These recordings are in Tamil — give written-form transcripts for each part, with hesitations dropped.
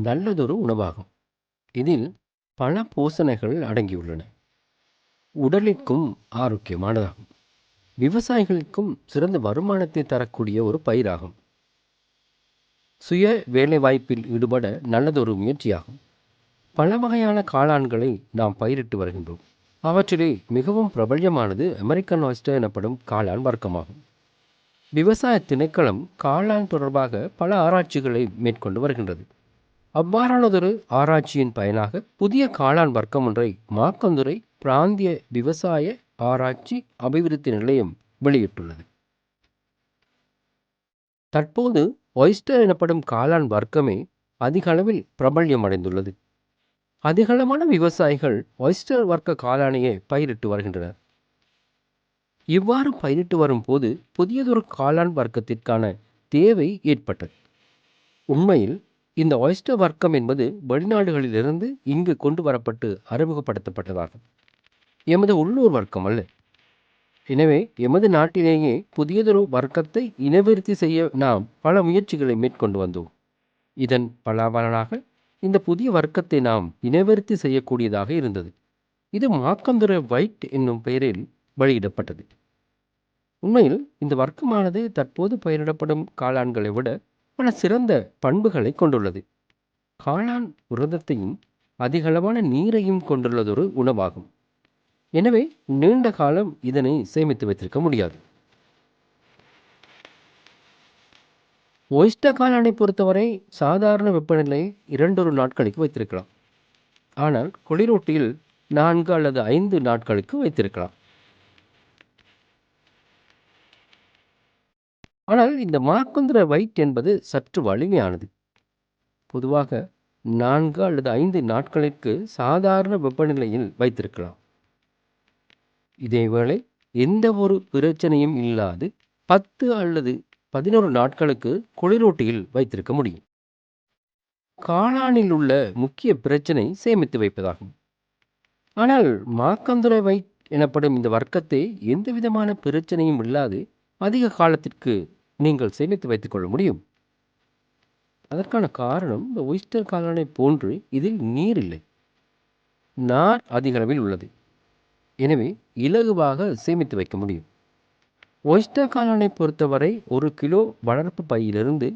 நல்லதொரு உணவாகும். இதில் பல போசணைகள் அடங்கியுள்ளன. உடலிற்கும் ஆரோக்கியமானதாகும். விவசாயிகளுக்கும் சிறந்த வருமானத்தை தரக்கூடிய ஒரு பயிராகும். சுய வேலைவாய்ப்பில் ஈடுபட நல்லதொரு முயற்சியாகும். பல வகையான காளான்களை நாம் பயிரிட்டு வருகின்றோம். அவற்றிலே மிகவும் பிரபல்யமானது அமெரிக்கன் ஆயிஸ்டர் எனப்படும் காளான் வர்க்கமாகும். விவசாய திணைக்களம் காளான் தொடர்பாக பல ஆராய்ச்சிகளை மேற்கொண்டு வருகின்றது. அவ்வாறானதொரு ஆராய்ச்சியின் பயனாக புதிய காளான் வர்க்கம் ஒன்றை மாக்கந்துறை பிராந்திய விவசாய ஆராய்ச்சி அபிவிருத்தி நிலையம் வெளியிட்டுள்ளது. தற்போது ஒய்ஸ்டர் எனப்படும் காளான் வர்க்கமே அதிக அளவில் பிரபல்யம் அடைந்துள்ளது. அதிகளவான விவசாயிகள் ஒய்ஸ்டர் வர்க்க காளானையே பயிரிட்டு வருகின்றனர். இவ்வாறு பயிரிட்டு வரும் போது புதியதொரு காளான் வர்க்கத்திற்கான தேவை ஏற்பட்டது. உண்மையில் இந்த ஒய்ஸ்டர் வர்க்கம் என்பது வெளிநாடுகளிலிருந்து இங்கு கொண்டு வரப்பட்டு அறிமுகப்படுத்தப்பட்டதாகும். எமது உள்ளூர் வர்க்கம் அல்ல. எனவே எமது நாட்டிலேயே புதியதொரு வர்க்கத்தை இனவிருத்தி செய்ய நாம் பல முயற்சிகளை மேற்கொண்டு வந்தோம். இதன் பலாபலனாக இந்த புதிய வர்க்கத்தை நாம் இனவிருத்தி செய்யக்கூடியதாக இருந்தது. இது மாக்கந்துரை வைட் என்னும் பெயரில் வெளியிடப்பட்டது. உண்மையில் இந்த வர்க்கமானது தற்போது பயிரிடப்படும் காளான்களை விட பல சிறந்த பண்புகளை கொண்டுள்ளது. காளான் புரதத்தையும் அதிகளவான நீரையும் கொண்டுள்ளதொரு உணவாகும். எனவே நீண்ட காலம் இதனை சேமித்து வைத்திருக்க முடியாது. ஒய்ஸ்டர் காளானை பொறுத்தவரை சாதாரண வெப்பநிலை 2 நாட்களுக்கு வைத்திருக்கலாம். ஆனால் குளிரூட்டியில் 4 அல்லது 5 நாட்களுக்கு வைத்திருக்கலாம். ஆனால் இந்த மாக்கந்துரை வைட் என்பது சற்று வலிமையானது. பொதுவாக 4 அல்லது 5 நாட்களுக்கு சாதாரண வெப்பநிலையில் வைத்திருக்கலாம். இதேவேளை எந்த ஒரு பிரச்சனையும் இல்லாது 10 அல்லது 11 நாட்களுக்கு குளிரூட்டியில் வைத்திருக்க முடியும். காளானில் உள்ள முக்கிய பிரச்சனை சேமித்து வைப்பதாகும். ஆனால் மாக்கந்துரை வைட் எனப்படும் இந்த வர்க்கத்தை எந்த விதமான பிரச்சனையும் இல்லாது அதிக காலத்திற்கு நீங்கள் சேமித்து வைத்துக் கொள்ள முடியும். அதற்கான காரணம் இந்த ஒய்ஸ்டர் காளானை போன்று இதில் நீர் இல்லை. நார் அதிக அளவில் உள்ளது. எனவே இலகுவாக சேமித்து வைக்க முடியும். ஒய்ஸ்டர் காளானை பொறுத்தவரை 1 கிலோ வளர்ப்பு பையிலிருந்து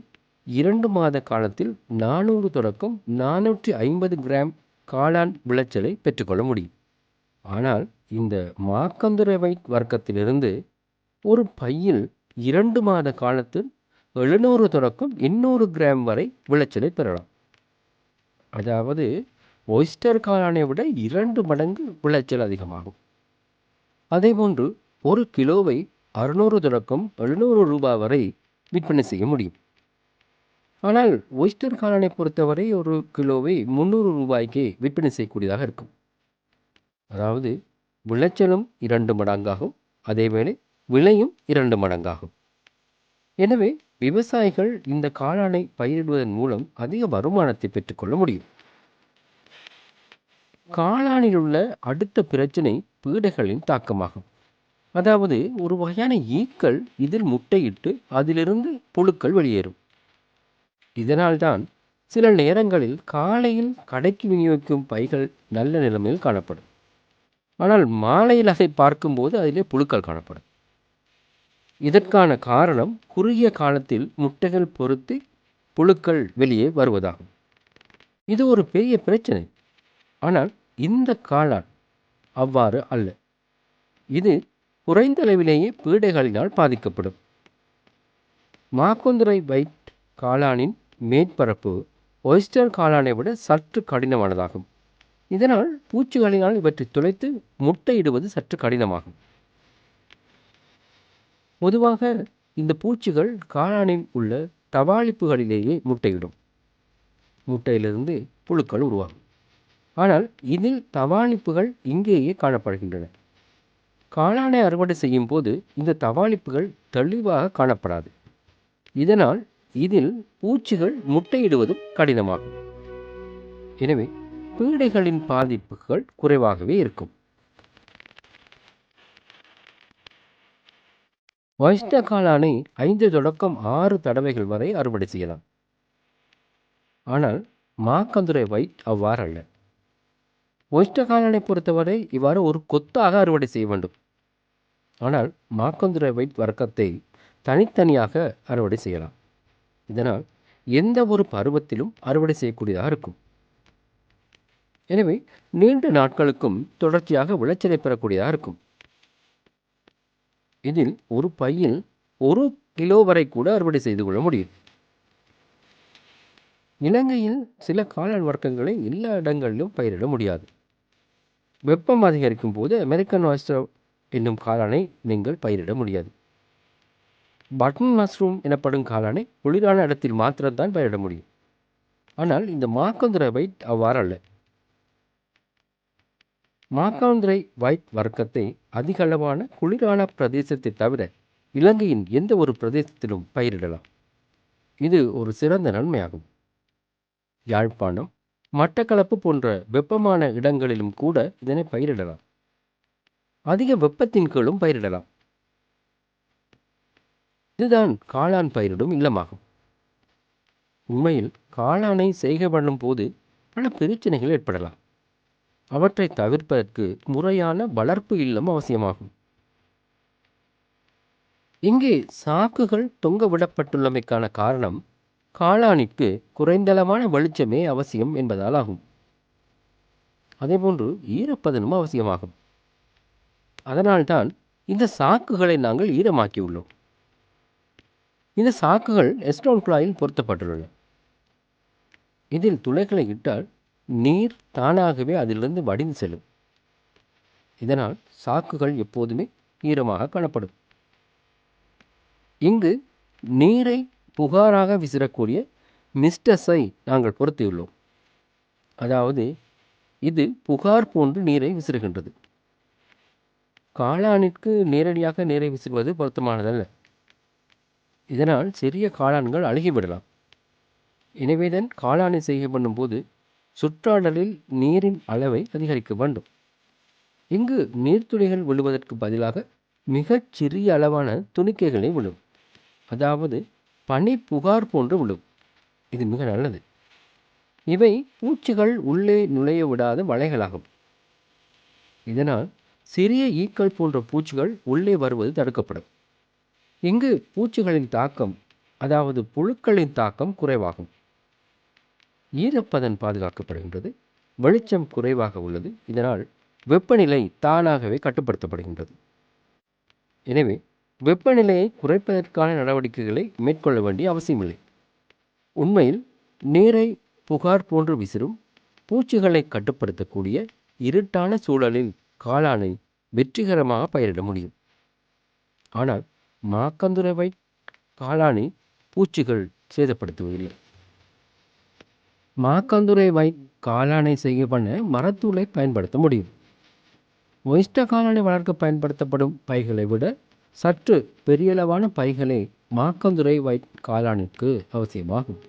2 மாத காலத்தில் 400 தொடக்கம் 450 கிராம் காளான் விளைச்சலை பெற்றுக்கொள்ள முடியும். ஆனால் இந்த மாக்கந்துரை வைட் வர்க்கத்திலிருந்து ஒரு பையில் 2 மாத காலத்தில் 700 தொடக்கம் 800 கிராம் வரை விளைச்சலை பெறலாம். அதாவது ஒய்ஸ்டர் காளானை விட 2 மடங்கு விளைச்சல் அதிகமாகும். அதேபோன்று 1 கிலோவை 600 தொடக்கம் 700 ரூபாய் வரை விற்பனை செய்ய முடியும். ஆனால் ஒய்ஸ்டர் காளானை பொறுத்தவரை 1 கிலோவை 300 ரூபாய்க்கே விற்பனை செய்யக்கூடியதாக இருக்கும். அதாவது விளைச்சலும் 2 மடங்காகும். அதேவேளை விலையும் 2 மடங்காகும். எனவே விவசாயிகள் இந்த காளானை பயிரிடுவதன் மூலம் அதிக வருமானத்தை பெற்றுக்கொள்ள முடியும். காளானில் உள்ள அடுத்த பிரச்சனை பீடைகளின் தாக்கமாகும். அதாவது ஒரு வகையான ஈக்கள் இதில் முட்டையிட்டு அதிலிருந்து புழுக்கள் வெளியேறும். இதனால்தான் சில நேரங்களில் காலையில் கடைக்கு விநியோகிக்கும் பைகள் நல்ல நிலைமையில் காணப்படும். ஆனால் மாலையில் அதை பார்க்கும்போது அதிலே புழுக்கள் காணப்படும். இதற்கான காரணம் குறுகிய காலத்தில் முட்டைகள் பொறுத்து புழுக்கள் வெளியே வருவதாகும். இது ஒரு பெரிய பிரச்சனை. ஆனால் இந்த காளான் அவ்வாறு அல்ல. இது குறைந்த அளவிலேயே பீடைகளினால் பாதிக்கப்படும். மாக்கந்துரை வைட் காளானின் மேற்பரப்பு ஒய்ஸ்டர் காளானை விட சற்று கடினமானதாகும். இதனால் பூச்சிகளினால் இவற்றை துளைத்து முட்டையிடுவது சற்று கடினமாகும். பொதுவாக இந்த பூச்சிகள் காளானில் உள்ள தவாளிப்புகளிலேயே முட்டையிடும். முட்டையிலிருந்து புழுக்கள் உருவாகும். ஆனால் இதில் தவாளிப்புகள் இங்கேயே காணப்படுகின்றன. காளானை அறுவடை செய்யும் போது இந்த தவாளிப்புகள் தெளிவாக காணப்படாது. இதனால் இதில் பூச்சிகள் முட்டையிடுவதும் கடினமாகும். எனவே பீடைகளின் பாதிப்புகள் குறைவாகவே இருக்கும். ஒய்ஸ்டர் காளானை 5 தொடக்கம் 6 தடவைகள் வரை அறுவடை செய்யலாம். ஆனால் மாக்கந்துரை வைட் அவ்வாறல்ல. ஒயிஸ்டர் காளானை பொறுத்தவரை இவ்வாறு ஒரு கொத்தாக அறுவடை செய்ய வேண்டும். ஆனால் மாக்கந்துரை வைட் வர்க்கத்தை தனித்தனியாக அறுவடை செய்யலாம். இதனால் எந்த ஒரு பருவத்திலும் அறுவடை செய்யக்கூடியதாக இருக்கும். எனவே நீண்ட நாட்களுக்கும் தொடர்ச்சியாக விளைச்சலை பெறக்கூடியதாக இருக்கும். இதில் ஒரு பையில் 1 கிலோ வரை கூட அறுவடை செய்து கொள்ள முடியும். இலங்கையில் சில காளான் வர்க்கங்களை எல்லா இடங்களிலும் பயிரிட முடியாது. வெப்பம் அதிகரிக்கும் போது அமெரிக்கன் ஆயிஸ்டர் என்னும் காளானை நீங்கள் பயிரிட முடியாது. பட்டன் மஷ்ரூம் எனப்படும் காளானை குளிரான இடத்தில் மாத்திரம்தான் பயிரிட முடியும். ஆனால் இந்த மாக்கந்துரை வைட் அவ்வாறல்ல. மாக்கந்துரை வைட் வர்க்கத்தை அதிக அளவான குளிரான பிரதேசத்தை தவிர இலங்கையின் எந்த ஒரு பிரதேசத்திலும் பயிரிடலாம். இது ஒரு சிறந்த நன்மையாகும். யாழ்ப்பாணம், மட்டக்களப்பு போன்ற வெப்பமான இடங்களிலும் கூட இதனை பயிரிடலாம். அதிக வெப்பத்தின் கீழும் பயிரிடலாம். இதுதான் காளான் பயிரிடும் இல்லமாகும். உண்மையில் காளானை செய்கை பண்ணும் போது பல பிரச்சனைகள் ஏற்படலாம். அவற்றை தவிர்ப்பதற்கு முறையான வளர்ப்பு இல்லம் அவசியமாகும். இங்கே சாக்குகள் தொங்க விடப்பட்டுள்ளமைக்கான காரணம் காளானிற்கு குறைந்தளவான வெளிச்சமே அவசியம் என்பதால் ஆகும். அதேபோன்று ஈரப்பதனும் அவசியமாகும். அதனால்தான் இந்த சாக்குகளை நாங்கள் ஈரமாக்கியுள்ளோம். இந்த சாக்குகள் எஸ்டோன் குழாயில் பொருத்தப்பட்டுள்ளன. இதில் துளைகளை இட்டால் நீர் தானாகவே அதிலிருந்து வடிந்து செல்லும். இதனால் சாக்குகள் எப்போதுமே ஈரமாக காணப்படும். இங்கு நீரை புகாராக விசிறக்கூடிய மிஸ்டஸை நாங்கள் பொருத்தியுள்ளோம். அதாவது இது புகார் போன்று நீரை விசிறுகின்றது. காளானிற்கு நேரடியாக நீரை விசிறுவது பொருத்தமானதல்ல. இதனால் சிறிய காளான்கள் அழுகிவிடலாம். எனவேதான் காளானை செய்கை பண்ணும்போது சுற்றாடலில் நீரின் அளவை அதிகரிக்க வேண்டும். இங்கு நீர்த்துளிகள் விழுவதற்கு பதிலாக மிகச் சிறிய அளவான துணிக்கைகளை விழும். அதாவது பனி புகார் போன்று விழும். இது மிக நல்லது. இவை பூச்சிகள் உள்ளே நுழைய விடாத வலைகளாகும். இதனால் சிறிய ஈக்கள் போன்ற பூச்சிகள் உள்ளே வருவது தடுக்கப்படும். இங்கு பூச்சிகளின் தாக்கம், அதாவது புழுக்களின் தாக்கம் குறைவாகும். ஈரப்பதன் பாதுகாக்கப்படுகின்றது. வெளிச்சம் குறைவாக உள்ளது. இதனால் வெப்பநிலை தானாகவே கட்டுப்படுத்தப்படுகின்றது. எனவே வெப்பநிலையை குறைப்பதற்கான நடவடிக்கைகளை மேற்கொள்ள வேண்டிய அவசியமில்லை. உண்மையில் நீரை புகார் போன்று விசிறும் பூச்சிகளை கட்டுப்படுத்தக்கூடிய இருட்டான சூழலில் காளானை வெற்றிகரமாக பயிரிட முடியும். ஆனால் மாக்கந்துரை வைட் காளானை பூச்சிகள் சேதப்படுத்துவதில்லை. மாக்கந்துரை வைட் காளானை செய்கை பண்ண மரத்தூளை பயன்படுத்த முடியும். ஒயிஸ்டர் காளானை வளர்க்க பயன்படுத்தப்படும் பைகளை விட சற்று பெரியளவான பைகளே மாக்கந்துரை வைட் காளானிற்கு அவசியமாகும்.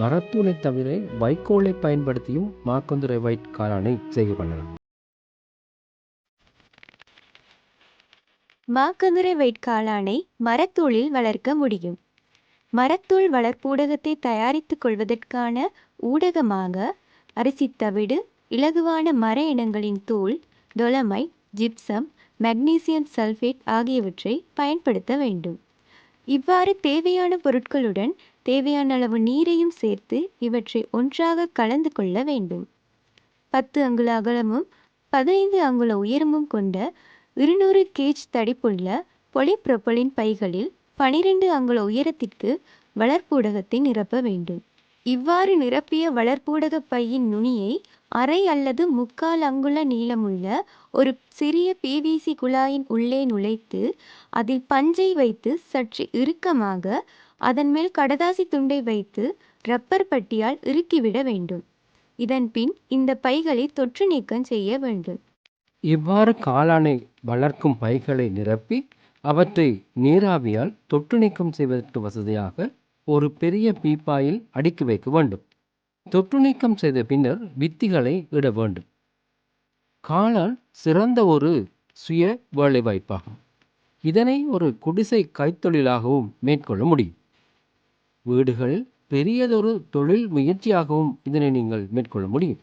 மரத்தூளை தவிர வைக்கோலை பயன்படுத்தியும் மாக்கந்துரை வைட் காளானை செய்கை பண்ணலாம். மாக்கந்துரை வைட் காளானை மரத்தூளில் வளர்க்க முடியும். மரத்தூள் வளர்ப்பூடகத்தை தயாரித்துக் கொள்வதற்கான ஊடகமாக அரிசி தவிடு, இலகுவான மர இனங்களின் தூள், டொலமைட், ஜிப்சம், மக்னீசியம் சல்ஃபேட் ஆகியவற்றை பயன்படுத்த வேண்டும். இவ்வாறு தேவையான பொருட்களுடன் தேவையான அளவு நீரையும் சேர்த்து இவற்றை ஒன்றாக கலந்து கொள்ள வேண்டும். 10 அங்குல அகலமும் 15 அங்குல உயரமும் கொண்ட 200 கேஜ் தடிப்புள்ள பொலிப்ரொபலின் பைகளில் 12 அங்குல உயரத்திற்கு வளர்ப்பூடகத்தை நிரப்ப வேண்டும். இவ்வாறு நிரப்பிய வளர்ப்பூடக பையின் நுனியை அரை அல்லது 3/4 அங்குல நீளமுள்ள ஒரு சிறிய PVC குழாயின் உள்ளே நுழைத்து அதில் பஞ்சை வைத்து சற்று இறுக்கமாக அதன் மேல் கடதாசி துண்டை வைத்து ரப்பர் பட்டியால் இறுக்கிவிட வேண்டும். இதன் பின் இந்த பைகளை தொற்று நீக்கம் செய்ய வேண்டும். இவ்வாறு காளானை வளர்க்கும் பைகளை நிரப்பி அவற்றை நீராவியால் தொற்று நீக்கம் செய்வதற்கு வசதியாக ஒரு பெரிய பீப்பாயில் அடுக்கி வைக்க வேண்டும். தொற்று நீக்கம் செய்த பின்னர் வித்திகளை இட வேண்டும். காளான் சிறந்த ஒரு சுய வேலைவாய்ப்பாகும். இதனை ஒரு குடிசை கைத்தொழிலாகவும் மேற்கொள்ள முடியும். வீடுகளில் பெரியதொரு தொழில் முயற்சியாகவும் இதனை நீங்கள் மேற்கொள்ள முடியும்.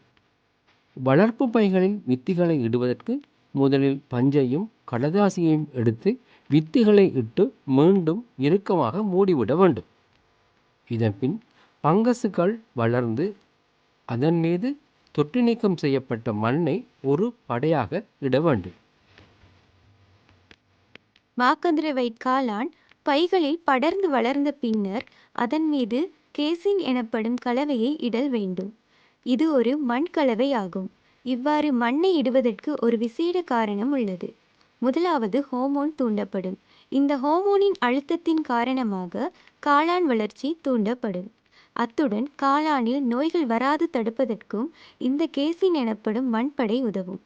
வளர்ப்பு பைகளில் வித்துகளை இடுவதற்கு முதலில் பஞ்சையும் கடதாசியையும் எடுத்து வித்துகளை இட்டு மீண்டும் இறுக்கமாக மூடிவிட வேண்டும். இதன் பின் பங்கசுகள் வளர்ந்து அதன் மீது தொற்று நீக்கம் செய்யப்பட்ட மண்ணை ஒரு படையாக இட வேண்டும். மாக்கந்திர வைட் காளான் பைகளில் படர்ந்து வளர்ந்த பின்னர் அதன் மீது கேசின் எனப்படும் கலவையை இடல் வேண்டும். இது ஒரு மண் கலவை ஆகும். இவ்வாறு மண்ணை இடுவதற்கு ஒரு விசேட காரணம் உள்ளது. முதலாவது ஹோமோன் தூண்டப்படும். இந்த ஹோமோனின் அழுத்தத்தின் காரணமாக காளான் வளர்ச்சி தூண்டப்படும். அத்துடன் காளானில் நோய்கள் வராது தடுப்பதற்கும் இந்த கேசின் எனப்படும் மண்படை உதவும்.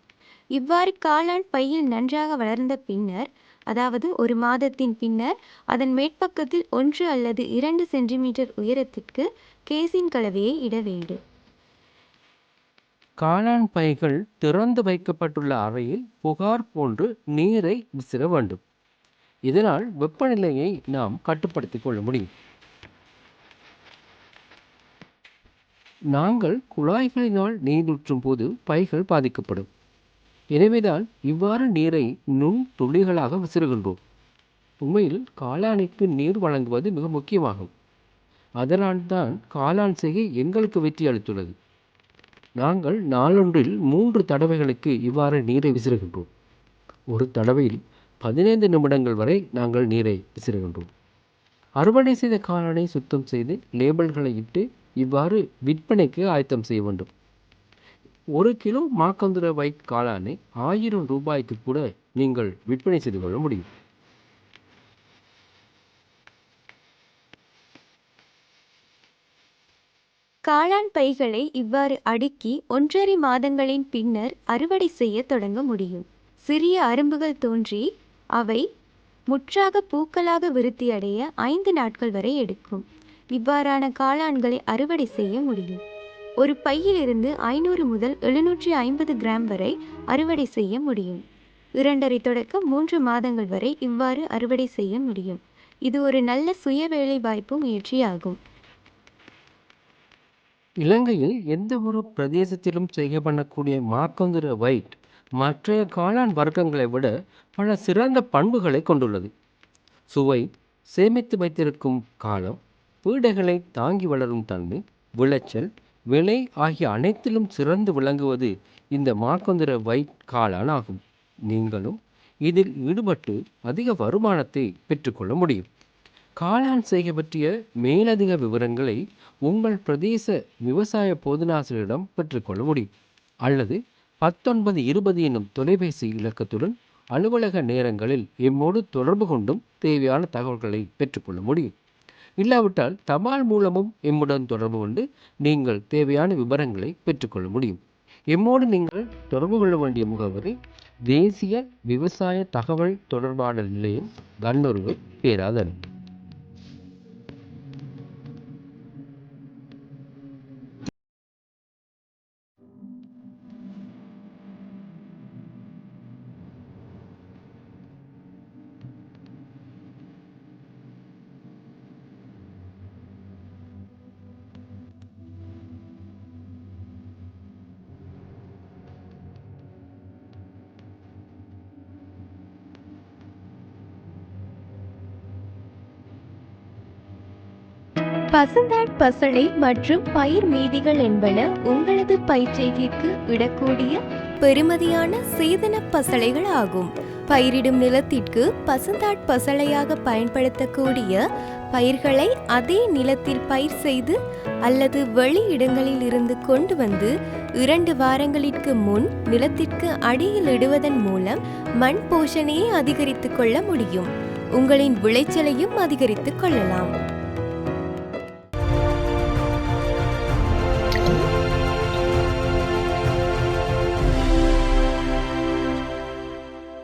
இவ்வாறு காளான் பையில் நன்றாக வளர்ந்த பின்னர், அதாவது ஒரு மாதத்தின் பின்னர், அதன் மேற்பக்கத்தில் 1 அல்லது 2 சென்டிமீட்டர் உயரத்திற்கு கேசின் கலவையை இட வேண்டும். காளான் பைகள் திறந்து வைக்கப்பட்டுள்ள அறையில் புகார் போன்று நீரை விசிற வேண்டும். இதனால் வெப்பநிலையை நாம் கட்டுப்படுத்திக் கொள்ள முடியும். நாங்கள் குழாய்களினால் நீரூற்றும் போது பைகள் பாதிக்கப்படும். எனவேதான் இவ்வாறு நீரை நுண் துளிகளாக விசிறுகின்றோம். உண்மையில் காளானுக்கு நீர் வழங்குவது மிக முக்கியமாகும். அதனால்தான் காளான் செய்கை எங்களுக்கு வெற்றி அளித்துள்ளது. நாங்கள் நாளொன்றில் 3 தடவைகளுக்கு இவ்வாறு நீரை விசிறுகின்றோம். ஒரு தடவையில் 15 நிமிடங்கள் வரை நாங்கள் நீரை விசிறுகின்றோம். அறுவடை செய்த காளானை சுத்தம் செய்து லேபிள்களை இட்டு இவ்வாறு விற்பனைக்கு ஆயத்தம் செய்ய வேண்டும். 1 கிலோ மாக்கந்திர வைட் காளானை 1000 ரூபாய்க்கு கூட நீங்கள் விற்பனை செய்து கொள்ள முடியும். காளான் பைகளை இவ்வாறு அடுக்கி 1½ மாதங்களின் பின்னர் அறுவடை செய்ய தொடங்க முடியும். சிறிய அரும்புகள் தோன்றி அவை முற்றாக பூக்களாக விருத்தியடைய 5 நாட்கள் வரை எடுக்கும். இவ்வாறான காளான்களை அறுவடை செய்ய முடியும். ஒரு பையிலிருந்து 500 முதல் 750 கிராம் வரை அறுவடை செய்ய முடியும். 2½ தொடக்கம் 3 மாதங்கள் வரை இவ்வாறு அறுவடை செய்ய முடியும். இது ஒரு நல்ல சுய வேலைவாய்ப்பு முயற்சியாகும். இலங்கையில் எந்த ஒரு பிரதேசத்திலும் செய்யப்படக்கூடிய மாக்கந்திர வைட் மற்ற காளான் வர்க்கங்களை விட பல சிறந்த பண்புகளை கொண்டுள்ளது. சுவை, சேமித்து வைத்திருக்கும் காலம், பீடைகளை தாங்கி வளரும் தன்மை, விளைச்சல், விலை ஆகிய அனைத்திலும் சிறந்து விளங்குவது இந்த மாக்கந்திர வைட் காளான் ஆகும். நீங்களும் இதில் ஈடுபட்டு அதிக வருமானத்தை பெற்றுக்கொள்ள முடியும். காளான் செய்கை பற்றிய மேலதிக விவரங்களை உங்கள் பிரதேச விவசாய போதனாசிரியரிடம் பெற்றுக்கொள்ள முடியும். அல்லது 1920 என்னும் தொலைபேசி இலக்கத்துடன் அலுவலக நேரங்களில் எம்மோடு தொடர்பு கொண்டும் தேவையான தகவல்களை பெற்றுக்கொள்ள முடியும். இல்லாவிட்டால் தபால் மூலமும் எம்முடன் தொடர்பு கொண்டு நீங்கள் தேவையான விவரங்களை பெற்றுக்கொள்ள முடியும். எம்மோடு நீங்கள் தொடர்பு கொள்ள வேண்டிய முகவரி தேசிய விவசாய தகவல் தொடர்பாடல் நிலையம், கண்ணூர்வு, பேராதன். பசுந்தாட் பசளை மற்றும் பயிர் மீதிகள் என்பன உங்களது பயிர்ச்செய்கைக்கு இடக்கூடிய பெறுமதியான சேதன பசளைகள் ஆகும். பயிரிடும் நிலத்திற்கு பசுந்தாட் பசளையாக பயன்படுத்தக்கூடிய பயிர்களை அதே நிலத்தில் பயிர் செய்து அல்லது வெளி இடங்களில் இருந்து கொண்டு வந்து 2 வாரங்களிற்கு முன் நிலத்திற்கு அடியில் இடுவதன் மூலம் மண் போஷணையை அதிகரித்துக் கொள்ள முடியும். உங்களின் விளைச்சலையும் அதிகரித்துக் கொள்ளலாம்.